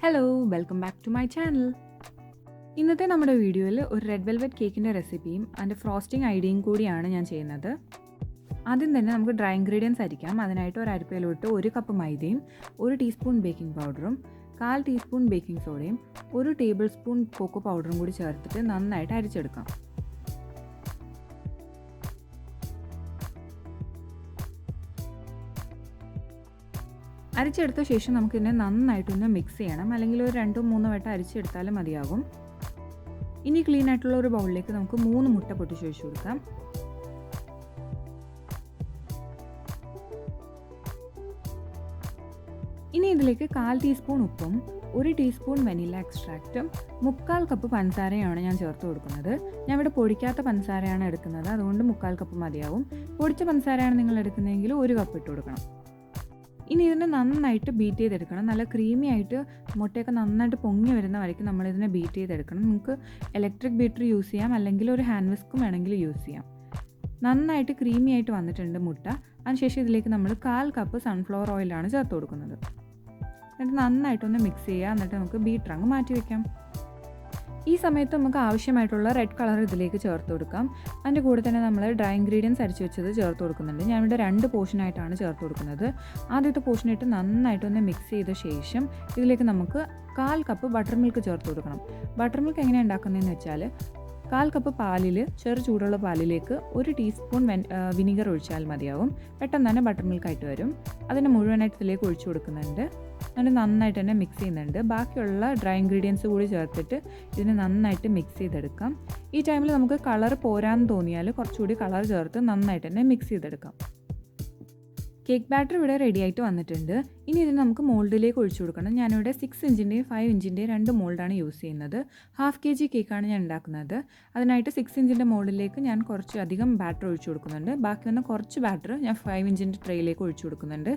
Hello welcome back to my channel. ഇന്നത്തെ നമ്മുടെ വീഡിയോയിൽ ഒരു റെഡ് വെൽവെറ്റ് കേക്കിൻ്റെ റെസിപ്പിയും അതിൻ്റെ ഫ്രോസ്റ്റിംഗ് ഐഡിയയും കൂടിയാണ് ഞാൻ ചെയ്യുന്നത്. ആദ്യം തന്നെ നമുക്ക് ഡ്രൈ ഇൻഗ്രീഡിയൻസ് അരിക്കാം. അതിനായിട്ട് ഒരു അരിപ്പയിലോട്ട് 1 കപ്പ് മൈദയും 1 ടീസ്പൂൺ ബേക്കിംഗ് പൗഡറും 1/4 ടീസ്പൂൺ ബേക്കിംഗ് സോഡയും 1 ടേബിൾ സ്പൂൺ കൊക്കോ പൗഡറും കൂടി ചേർത്തിട്ട് നന്നായിട്ട് അരിച്ചെടുക്കാം. അരിച്ചെടുത്ത ശേഷം നമുക്കിതിനെ നന്നായിട്ടൊന്ന് മിക്സ് ചെയ്യണം. അല്ലെങ്കിൽ ഒരു 2-3 വട്ടം അരിച്ചെടുത്താലും മതിയാകും. ഇനി ക്ലീൻ ആയിട്ടുള്ള ഒരു ബൗളിലേക്ക് നമുക്ക് 3 മുട്ട പൊട്ടിച്ചൊഴിച്ച് കൊടുക്കാം. ഇനി ഇതിലേക്ക് 1/4 ടീസ്പൂൺ ഉപ്പും 1 ടീസ്പൂൺ വെനില എക്സ്ട്രാക്റ്റും 3/4 കപ്പ് പഞ്ചസാരയാണ് ഞാൻ ചേർത്ത് കൊടുക്കുന്നത്. ഞാൻ ഇവിടെ പൊടിക്കാത്ത പഞ്ചസാരയാണ് എടുക്കുന്നത്, അതുകൊണ്ട് 3/4 കപ്പ് മതിയാവും. പൊടിച്ച പഞ്ചസാരയാണ് നിങ്ങൾ എടുക്കുന്നതെങ്കിൽ 1 കപ്പ് ഇട്ട് കൊടുക്കണം. ഇനി ഇതിനെ നന്നായിട്ട് ബീറ്റ് ചെയ്തെടുക്കണം. നല്ല ക്രീമി ആയിട്ട് മുട്ടയൊക്കെ നന്നായിട്ട് പൊങ്ങി വരുന്ന വരയ്ക്കും നമ്മളിതിനെ ബീറ്റ് ചെയ്തെടുക്കണം. നിങ്ങൾക്ക് ഇലക്ട്രിക് ബീറ്റർ യൂസ് ചെയ്യാം, അല്ലെങ്കിൽ ഒരു ഹാൻഡ് വിസ്കും വേണമെങ്കിൽ യൂസ് ചെയ്യാം. നന്നായിട്ട് ക്രീമി ആയിട്ട് വന്നിട്ടുണ്ട് മുട്ട. അതിനുശേഷം ഇതിലേക്ക് നമ്മൾ 1/4 കപ്പ് സൺഫ്ലവർ ഓയിലാണ് ചേർത്ത് കൊടുക്കുന്നത്. എന്നിട്ട് നന്നായിട്ടൊന്ന് മിക്സ് ചെയ്യുക. എന്നിട്ട് നമുക്ക് ബീറ്റർ അങ്ങ് മാറ്റി വയ്ക്കാം. ഈ സമയത്ത് നമുക്ക് ആവശ്യമായിട്ടുള്ള റെഡ് കളർ ഇതിലേക്ക് ചേർത്ത് കൊടുക്കാം. അതിൻ്റെ കൂടെ തന്നെ നമ്മൾ ഡ്രൈ ഇൻഗ്രീഡിയൻസ് അരിച്ച് വെച്ചത് ചേർത്ത് കൊടുക്കുന്നുണ്ട്. ഞാനിവിടെ 2 പോർഷനായിട്ടാണ് ചേർത്ത് കൊടുക്കുന്നത്. ആദ്യത്തെ പോർഷനായിട്ട് നന്നായിട്ടൊന്ന് മിക്സ് ചെയ്ത ശേഷം ഇതിലേക്ക് നമുക്ക് 1/4 കപ്പ് ബട്ടർ മിൽക്ക് ചേർത്ത് കൊടുക്കണം. ബട്ടർ മിൽക്ക് എങ്ങനെയാണ് ഉണ്ടാക്കുന്നതെന്ന് വെച്ചാൽ 1/4 കപ്പ് പാലിൽ ചൂടുള്ള പാലിലേക്ക് 1 ടീസ്പൂൺ വിനീഗർ ഒഴിച്ചാൽ മതിയാവും. പെട്ടെന്ന് തന്നെ ബട്ടർ മിൽക്കായിട്ട് വരും. അതിന് മുഴുവനായിട്ട് ഇതിലേക്ക് ഒഴിച്ചു കൊടുക്കുന്നുണ്ട്. എന്നിട്ട് നന്നായിട്ട് തന്നെ മിക്സ് ചെയ്യുന്നുണ്ട്. ബാക്കിയുള്ള ഡ്രൈ ഇൻഗ്രീഡിയൻസ് കൂടി ചേർത്തിട്ട് ഇതിനെ നന്നായിട്ട് മിക്സ് ചെയ്തെടുക്കാം. ഈ ടൈമിൽ നമുക്ക് കളർ പോരാന്ന് തോന്നിയാൽ കുറച്ചുകൂടി കളർ ചേർത്ത് നന്നായിട്ട് തന്നെ മിക്സ് ചെയ്തെടുക്കാം. കേക്ക് ബാറ്റർ ഇവിടെ റെഡി ആയിട്ട് വന്നിട്ടുണ്ട്. ഇനി ഇതിന് നമുക്ക് മോൾഡിലേക്ക് ഒഴിച്ചു കൊടുക്കണം. ഞാനിവിടെ 6 ഇഞ്ചിൻ്റെയും 5 ഇഞ്ചിൻ്റെയും 2 മോൾഡാണ് യൂസ് ചെയ്യുന്നത്. 1/2 kg കേക്കാണ് ഞാൻ ഉണ്ടാക്കുന്നത്. അതിനായിട്ട് 6 ഇഞ്ചിൻ്റെ മോൾഡിലേക്ക് ഞാൻ കുറച്ച് അധികം ബാറ്റർ ഒഴിച്ചു കൊടുക്കുന്നുണ്ട്. ബാക്കി വന്ന കുറച്ച് ബാറ്റർ ഞാൻ 5 ഇഞ്ചിൻ്റെ ട്രേയിലേക്ക് ഒഴിച്ചു കൊടുക്കുന്നുണ്ട്.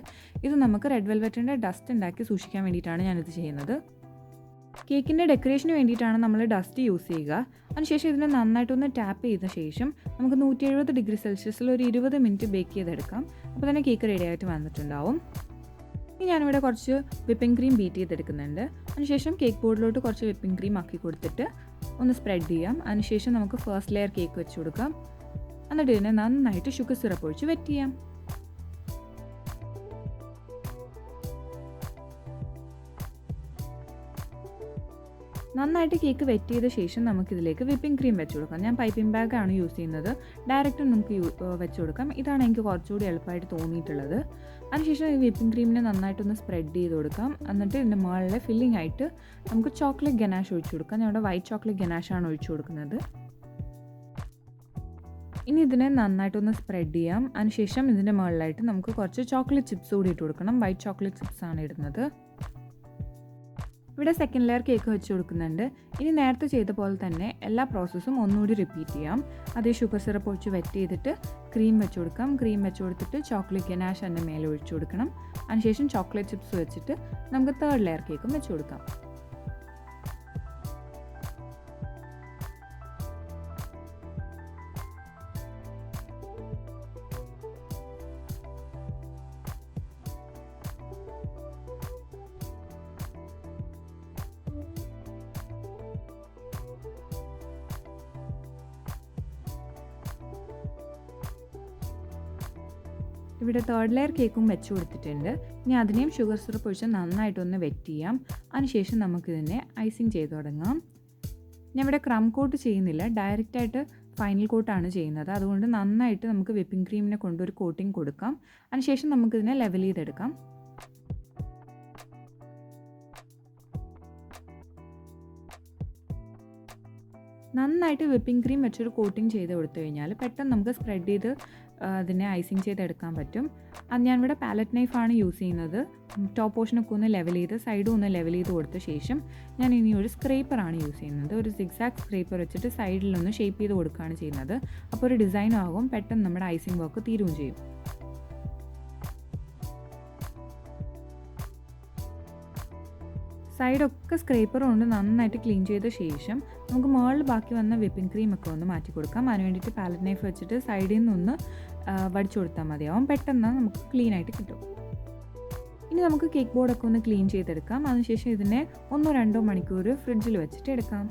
ഇത് നമുക്ക് റെഡ് വെൽവെറ്റിൻ്റെ ഡസ്റ്റ് ഉണ്ടാക്കി സൂക്ഷിക്കാൻ വേണ്ടിയിട്ടാണ് ഞാനിത് ചെയ്യുന്നത്. കേക്കിൻ്റെ ഡെക്കറേഷന് വേണ്ടിയിട്ടാണ് നമ്മൾ ഡസ്റ്റ് യൂസ് ചെയ്യുക. അതിനുശേഷം ഇതിനെ നന്നായിട്ടൊന്ന് ടാപ്പ് ചെയ്ത ശേഷം നമുക്ക് 170 ഡിഗ്രി സെൽഷ്യസിൽ ഒരു 20 മിനിറ്റ് ബേക്ക് ചെയ്തെടുക്കാം. അപ്പോൾ തന്നെ കേക്ക് റെഡി ആയിട്ട് വന്നിട്ടുണ്ടാവും. ഇനി ഞാനിവിടെ കുറച്ച് വിപ്പിംഗ് ക്രീം ബീറ്റ് ചെയ്തെടുക്കുന്നുണ്ട്. അതിനുശേഷം കേക്ക് ബോർഡിലോട്ട് കുറച്ച് വിപ്പിംഗ് ക്രീം ആക്കി കൊടുത്തിട്ട് ഒന്ന് സ്പ്രെഡ് ചെയ്യാം. അതിനുശേഷം നമുക്ക് ഫസ്റ്റ് ലെയർ കേക്ക് വെച്ച് കൊടുക്കാം. എന്നിട്ട് ഇതിനെ നന്നായിട്ട് ഷുഗർ സിറപ്പ് ഒഴിച്ച് വെറ്റ് ചെയ്യാം. നന്നായിട്ട് കേക്ക് വെറ്റ് ചെയ്ത ശേഷം നമുക്കിതിലേക്ക് വിപ്പിംഗ് ക്രീം വെച്ച് കൊടുക്കാം. ഞാൻ പൈപ്പിംഗ് ബാഗാണ് യൂസ് ചെയ്യുന്നത്. ഡയറക്റ്റ് നമുക്ക് വെച്ച് കൊടുക്കാം. ഇതാണ് എനിക്ക് കുറച്ചുകൂടി എളുപ്പമായിട്ട് തോന്നിയിട്ടുള്ളത്. അതിനുശേഷം ഈ വിപ്പിംഗ് ക്രീമിനെ നന്നായിട്ടൊന്ന് സ്പ്രെഡ് ചെയ്ത് കൊടുക്കാം. എന്നിട്ട് ഇതിൻ്റെ മുകളിലെ ഫില്ലിംഗ് ആയിട്ട് നമുക്ക് ചോക്ലേറ്റ് ഗനാഷ് ഒഴിച്ചു കൊടുക്കാം. ഞാൻ ഇവിടെ വൈറ്റ് ചോക്ലേറ്റ് ഗനാഷാണ് ഒഴിച്ചു കൊടുക്കുന്നത്. ഇനി ഇതിനെ നന്നായിട്ടൊന്ന് സ്പ്രെഡ് ചെയ്യാം. അതിനുശേഷം ഇതിൻ്റെ മുകളിലായിട്ട് നമുക്ക് കുറച്ച് ചോക്ലേറ്റ് ചിപ്സ് കൂടി ഇട്ട് കൊടുക്കണം. വൈറ്റ് ചോക്ലേറ്റ് ചിപ്സ് ആണ് ഇടുന്നത്. ഇവിടെ സെക്കൻഡ് ലെയർ കേക്ക് വെച്ച് കൊടുക്കുന്നുണ്ട്. ഇനി നേരത്തെ ചെയ്ത പോലെ തന്നെ എല്ലാ പ്രോസസ്സും ഒന്നുകൂടി റിപ്പീറ്റ് ചെയ്യാം. അതേ ഷുഗർ സിറപ്പ് ഒഴിച്ച് വെറ്റ് ചെയ്തിട്ട് ക്രീം വെച്ച് കൊടുക്കാം. ക്രീം വെച്ച് കൊടുത്തിട്ട് ചോക്ലേറ്റ് ഗനാഷ് അതിൻ്റെ മേലെ ഒഴിച്ചു കൊടുക്കണം. അതിനുശേഷം ചോക്ലേറ്റ് ചിപ്സ് വെച്ചിട്ട് നമുക്ക് തേർഡ് ലെയർ കേക്കും വെച്ച് കൊടുക്കാം. ഇവിടെ തേർഡ് ലെയർ കേക്കും വെച്ച് കൊടുത്തിട്ടുണ്ട്. ഇനി അതിനെയും ഷുഗർ സിറപ്പ് ഒഴിച്ച് നന്നായിട്ടൊന്ന് വെറ്റ് ചെയ്യാം. അതിനുശേഷം നമുക്കിതിനെ ഐസിങ് ചെയ്ത് തുടങ്ങാം. ഞാൻ ഇവിടെ ക്രം കോട്ട് ചെയ്യുന്നില്ല, ഡയറക്റ്റായിട്ട് ഫൈനൽ കോട്ടാണ് ചെയ്യുന്നത്. അതുകൊണ്ട് നന്നായിട്ട് നമുക്ക് വിപ്പിംഗ് ക്രീമിനെ കൊണ്ടൊരു കോട്ടിങ് കൊടുക്കാം. അതിനുശേഷം നമുക്കിതിനെ ലെവൽ ചെയ്തെടുക്കാം. നന്നായിട്ട് വിപ്പിംഗ് ക്രീം വെച്ചൊരു കോട്ടിങ് ചെയ്ത് കൊടുത്തു കഴിഞ്ഞാൽ പെട്ടെന്ന് നമുക്ക് സ്പ്രെഡ് ചെയ്ത് അതിനെ ഐസിങ് ചെയ്തെടുക്കാൻ പറ്റും. അത് ഞാനിവിടെ പാലറ്റ് നൈഫാണ് യൂസ് ചെയ്യുന്നത്. ടോപ്പ് പോർഷനൊക്കെ ഒന്ന് ലെവൽ ചെയ്ത് സൈഡും ഒന്ന് ലെവൽ ചെയ്ത് കൊടുത്ത ശേഷം ഞാൻ ഇനി ഒരു സ്ക്രേപ്പറാണ് യൂസ് ചെയ്യുന്നത്. ഒരു സിഗ്സാഗ് സ്ക്രേപ്പർ വെച്ചിട്ട് സൈഡിലൊന്ന് ഷേപ്പ് ചെയ്ത് കൊടുക്കുകയാണ് ചെയ്യുന്നത്. അപ്പോൾ ഒരു ഡിസൈനും ആകും, പെട്ടെന്ന് നമ്മുടെ ഐസിങ് വർക്ക് തീരുകയും ചെയ്യും. സൈഡൊക്കെ സ്ക്രേപ്പർ കൊണ്ട് നന്നായിട്ട് ക്ലീൻ ചെയ്ത ശേഷം നമുക്ക് മുകളിൽ ബാക്കി വന്ന വിപ്പിംഗ് ക്രീം ഒക്കെ ഒന്ന് മാറ്റി കൊടുക്കാം. അതിന് വേണ്ടിയിട്ട് പാലറ്റ് നൈഫ് വെച്ചിട്ട് സൈഡിൽ നിന്നൊന്ന് വടിച്ചു കൊടുത്താൽ മതിയാവും. പെട്ടെന്ന് നമുക്ക് ക്ലീൻ ആയിട്ട് കിട്ടും. ഇനി നമുക്ക് കേക്ക് ബോർഡൊക്കെ ഒന്ന് ക്ലീൻ ചെയ്തെടുക്കാം. അതിനുശേഷം ഇതിനെ 1-2 മണിക്കൂർ ഫ്രിഡ്ജിൽ വെച്ചിട്ട് എടുക്കാം.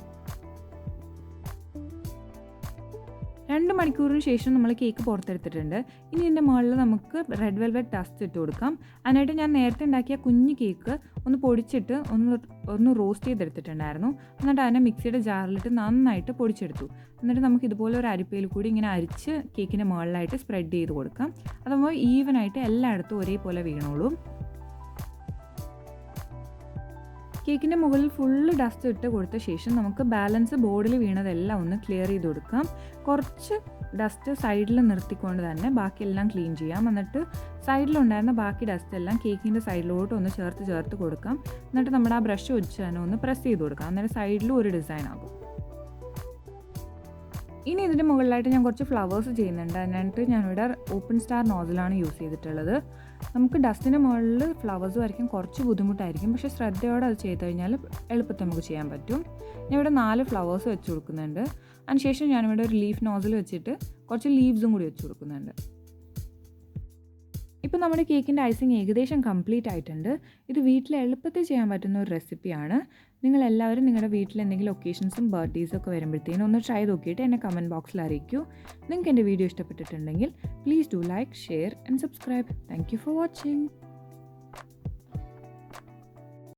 2 മണിക്കൂറിന് ശേഷം നമ്മൾ കേക്ക് പുറത്തെടുത്തിട്ടുണ്ട്. ഇനി ഇതിൻ്റെ മുകളിൽ നമുക്ക് റെഡ് വെൽവെറ്റ് ഡസ്റ്റ് ഇട്ട് കൊടുക്കാം. അതിനായിട്ട് ഞാൻ നേരത്തെ ഉണ്ടാക്കിയ കുഞ്ഞ് കേക്ക് ഒന്ന് പൊടിച്ചിട്ട് ഒന്ന് റോസ്റ്റ് ചെയ്തെടുത്തിട്ടുണ്ടായിരുന്നു. എന്നിട്ട് അതിനെ മിക്സിയുടെ ജാറിലിട്ട് നന്നായിട്ട് പൊടിച്ചെടുത്തു. എന്നിട്ട് നമുക്ക് ഇതുപോലെ ഒരു അരിപ്പയിൽ കൂടി ഇങ്ങനെ അരിച്ച് കേക്കിൻ്റെ മുകളിലായിട്ട് സ്പ്രെഡ് ചെയ്ത് കൊടുക്കാം. അതാകുമ്പോൾ ഈവനായിട്ട് എല്ലായിടത്തും ഒരേപോലെ വീണോളും. കേക്കിൻ്റെ മുകളിൽ ഫുള്ള് ഡസ്റ്റ് ഇട്ട് കൊടുത്ത ശേഷം നമുക്ക് ബാലൻസ് ബോർഡിൽ വീണതെല്ലാം ഒന്ന് ക്ലിയർ ചെയ്ത് കൊടുക്കാം. കുറച്ച് ഡസ്റ്റ് സൈഡിൽ നിർത്തിക്കൊണ്ട് തന്നെ ബാക്കിയെല്ലാം ക്ലീൻ ചെയ്യാം. എന്നിട്ട് സൈഡിലുണ്ടായിരുന്ന ബാക്കി ഡസ്റ്റ് എല്ലാം കേക്കിൻ്റെ സൈഡിലോട്ട് ഒന്ന് ചേർത്ത് കൊടുക്കാം. എന്നിട്ട് നമ്മുടെ ആ ബ്രഷ് വെച്ച് തന്നെ ഒന്ന് പ്രസ് ചെയ്ത് കൊടുക്കാം. അന്നേരം സൈഡിലും ഒരു ഡിസൈൻ ആകും. ഇനി ഇതിൻ്റെ മുകളിലായിട്ട് ഞാൻ കുറച്ച് ഫ്ലവേഴ്സ് ചെയ്യുന്നുണ്ട്. അതിനായിട്ട് ഞാനിവിടെ ഓപ്പൺ സ്റ്റാർ നോസിലാണ് യൂസ് ചെയ്തിട്ടുള്ളത്. നമുക്ക് ഡസ്റ്റിന് മുകളിൽ ഫ്ലവേഴ്സ് വരയ്ക്കാൻ കുറച്ച് ബുദ്ധിമുട്ടായിരിക്കും, പക്ഷേ ശ്രദ്ധയോടെ അത് ചെയ്ത് കഴിഞ്ഞാൽ എളുപ്പത്തിൽ നമുക്ക് ചെയ്യാൻ പറ്റും. ഞാൻ ഇവിടെ 4 ഫ്ലവേഴ്സ് വെച്ച് കൊടുക്കുന്നുണ്ട്. അതിനുശേഷം ഞാനിവിടെ ഒരു ലീഫ് നോസിൽ വെച്ചിട്ട് കുറച്ച് ലീവ്സും കൂടി വെച്ച് കൊടുക്കുന്നുണ്ട്. ഇപ്പോൾ നമ്മുടെ കേക്കിൻ്റെ ഐസിങ് ഏകദേശം കംപ്ലീറ്റ് ആയിട്ടുണ്ട്. ഇത് വീട്ടിൽ എളുപ്പത്തിൽ ചെയ്യാൻ പറ്റുന്ന ഒരു റെസിപ്പിയാണ്. നിങ്ങളെല്ലാവരും നിങ്ങളുടെ വീട്ടിൽ എന്തെങ്കിലും ഒക്കേഷൻസും ബർത്ത്ഡേയ്സും ഒക്കെ വരുമ്പോഴത്തേനും ഒന്ന് ട്രൈ നോക്കിയിട്ട് എന്നെ കമൻറ്റ് ബോക്സിൽ അറിയിക്കൂ. നിങ്ങൾക്ക് എൻ്റെ വീഡിയോ ഇഷ്ടപ്പെട്ടിട്ടുണ്ടെങ്കിൽ please do like, share and subscribe. Thank you for watching.